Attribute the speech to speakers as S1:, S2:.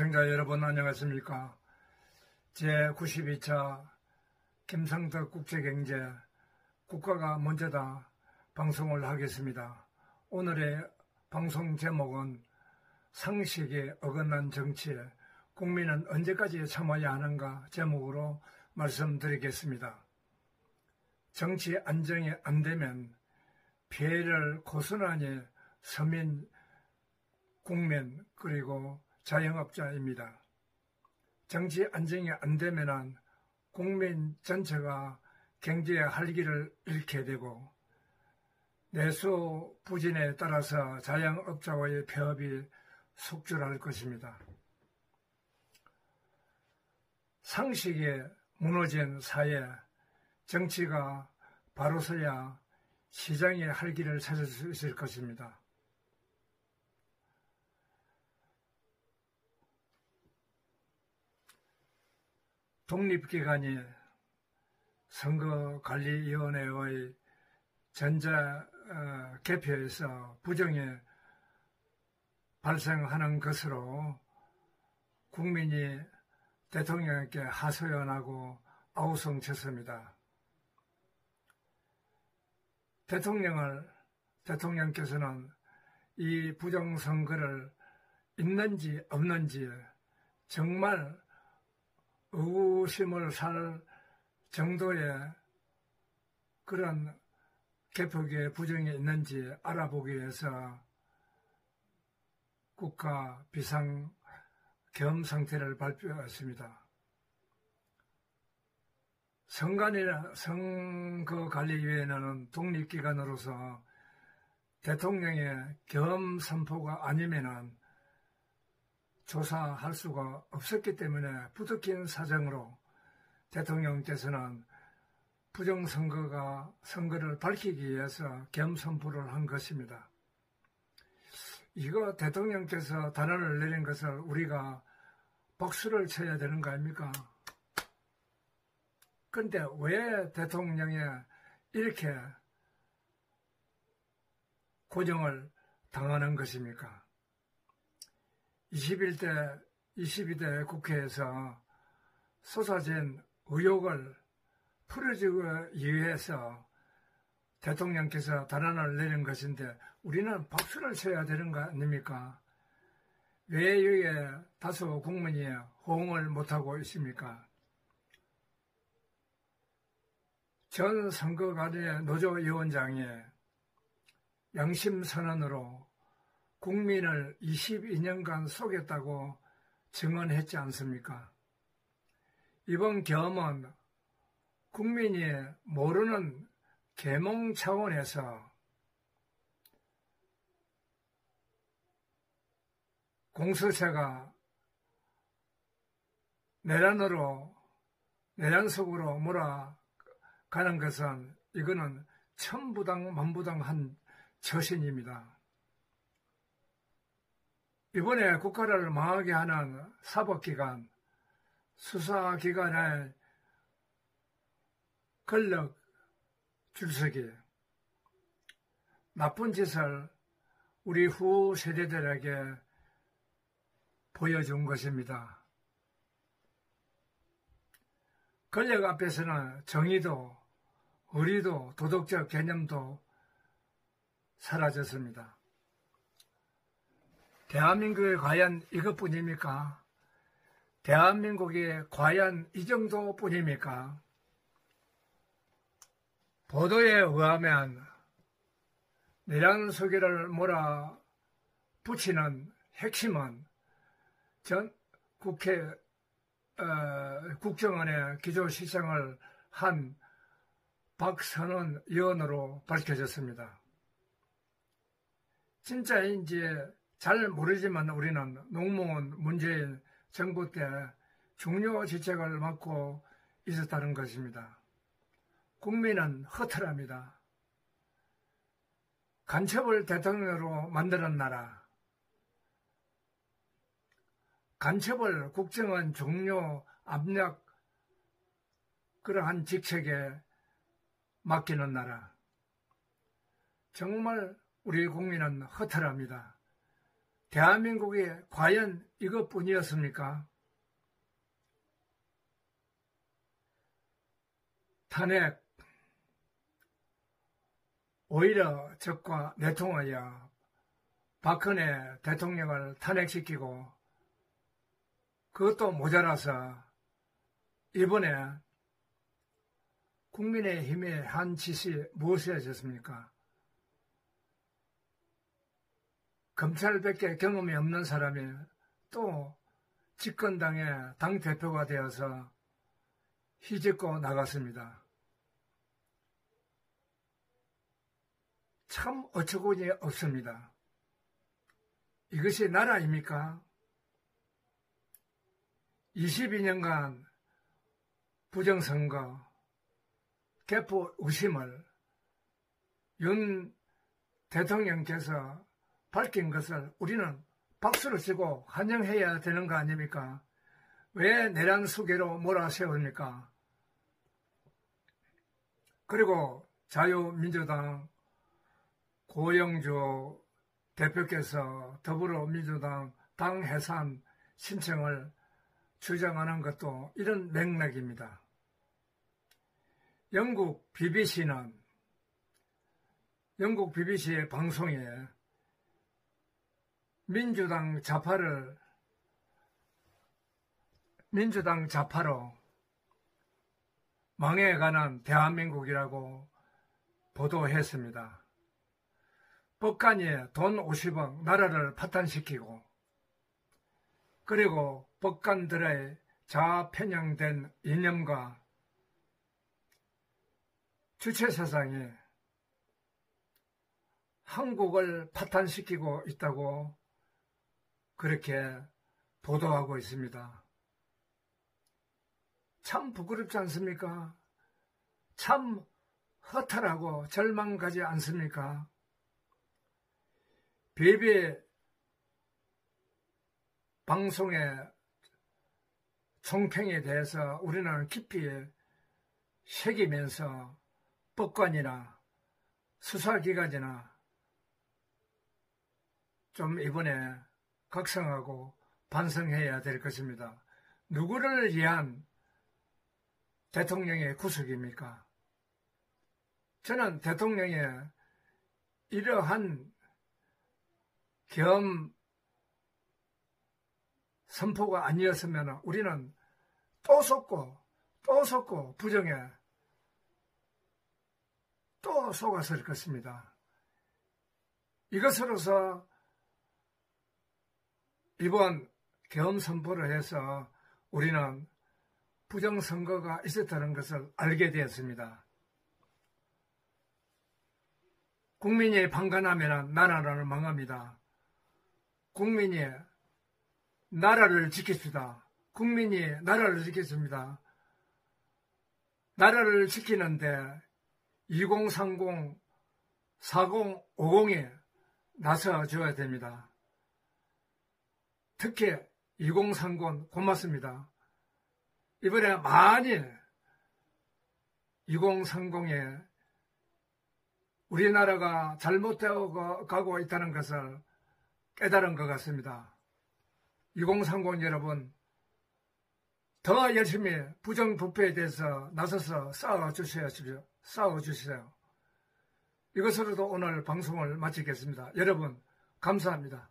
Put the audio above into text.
S1: 시청자 여러분 안녕하십니까. 제92차 김상덕 국제경제 국가가 먼저다 방송을 하겠습니다. 오늘의 방송 제목은 상식에 어긋난 정치에 국민은 언제까지 참아야 하는가 제목으로 말씀드리겠습니다. 정치 안정이 안 되면 피해를 고스란히 서민, 국민 그리고 자영업자입니다. 정치 안정이 안 되면 국민 전체가 경제의 활기를 잃게 되고 내수 부진에 따라서 자영업자와의 폐업이 속출할 것입니다. 상식이 무너진 사회, 정치가 바로 서야 시장의 활기를 찾을 수 있을 것입니다. 독립기관이 선거관리위원회의 전자개표에서 부정이 발생하는 것으로 국민이 대통령에게 하소연하고 아우성쳤습니다. 대통령께서는 이 부정선거를 있는지 없는지 정말 의구심을 살 정도의 그런 개표기에 부정이 있는지 알아보기 위해서 국가 비상 계엄 상태를 발표했습니다. 선거관리위원회는 독립기관으로서 대통령의 계엄 선포가 아니면은 조사할 수가 없었기 때문에 부득이한 사정으로 대통령께서는 선거를 밝히기 위해서 계엄 선포를 한 것입니다. 이거 대통령께서 단언을 내린 것을 우리가 박수를 쳐야 되는 거 아닙니까? 그런데 왜 대통령이 이렇게 고정을 당하는 것입니까? 22대 국회에서 쏟아진 의혹을 풀어주기 위해서 대통령께서 단언을 내린 것인데 우리는 박수를 쳐야 되는 거 아닙니까? 왜 여기에 다수 국민이 호응을 못하고 있습니까? 전 선거관리 노조위원장이 양심선언으로 국민을 22년간 속였다고 증언했지 않습니까? 이번 계엄은 국민이 모르는 계몽 차원에서 공수처가 내란 속으로 몰아가는 것은 이거는 천부당 만부당한 처신입니다. 이번에 국가를 망하게 하는 사법기관, 수사기관의 권력 줄서기, 나쁜 짓을 우리 후 세대들에게 보여준 것입니다. 권력 앞에서는 정의도, 의리도, 도덕적 개념도 사라졌습니다. 대한민국이 과연 이것뿐입니까? 대한민국이 과연 이 정도뿐입니까? 보도에 의하면 내란 소개를 몰아붙이는 핵심은 전 국정원의 기조실장을 한 박선원 의원으로 밝혀졌습니다. 진짜인지 잘 모르지만 우리는 노무현 문재인 정부 때 중요 직책을 맡고 있었다는 것입니다. 국민은 허탈합니다. 간첩을 대통령으로 만드는 나라, 간첩을 국정원 중요 압력 그러한 직책에 맡기는 나라, 정말 우리 국민은 허탈합니다. 대한민국이 과연 이것뿐이었습니까? 탄핵, 오히려 적과 내통하여 박근혜 대통령을 탄핵시키고 그것도 모자라서 이번에 국민의힘의 한 짓이 무엇이었습니까? 검찰밖에 경험이 없는 사람이 또 집권당의 당대표가 되어서 휘짓고 나갔습니다. 참 어처구니 없습니다. 이것이 나라입니까? 22년간 부정선거, 개표 의심을 윤 대통령께서 밝힌 것을 우리는 박수를 치고 환영해야 되는 거 아닙니까? 왜 내란 수계로 몰아세웁니까? 그리고 자유민주당 고영주 대표께서 더불어민주당 당 해산 신청을 주장하는 것도 이런 맥락입니다. 영국 BBC는 영국 BBC의 방송에 민주당 좌파로 망해가는 대한민국이라고 보도했습니다. 법관이 돈 50억 나라를 파탄시키고 그리고 법관들의 자아편향된 이념과 주체사상이 한국을 파탄시키고 있다고 그렇게 보도하고 있습니다. 참 부끄럽지 않습니까? 참 허탈하고 절망가지 않습니까? BB 방송의 총평에 대해서 우리는 깊이 새기면서 법관이나 수사기관이나 좀 이번에 각성하고 반성해야 될 것입니다. 누구를 위한 대통령의 구속입니까? 저는 대통령의 이러한 겸 선포가 아니었으면 우리는 또 속고 부정에 또 속았을 것입니다. 이것으로서 이번 겸 선포를 해서 우리는 부정선거가 있었다는 것을 알게 되었습니다. 국민이 방관하면 나라를 망합니다. 국민이 나라를 지킵시다. 국민이 나라를 지켰습니다. 나라를 지키는데 2030, 4050이 나서줘야 됩니다. 특히 2030 고맙습니다. 이번에 많이 2030에 우리나라가 잘못되어 가고 있다는 것을 깨달은 것 같습니다. 2030 여러분, 더 열심히 부정부패에 대해서 나서서 싸워주세요. 이것으로도 오늘 방송을 마치겠습니다. 여러분, 감사합니다.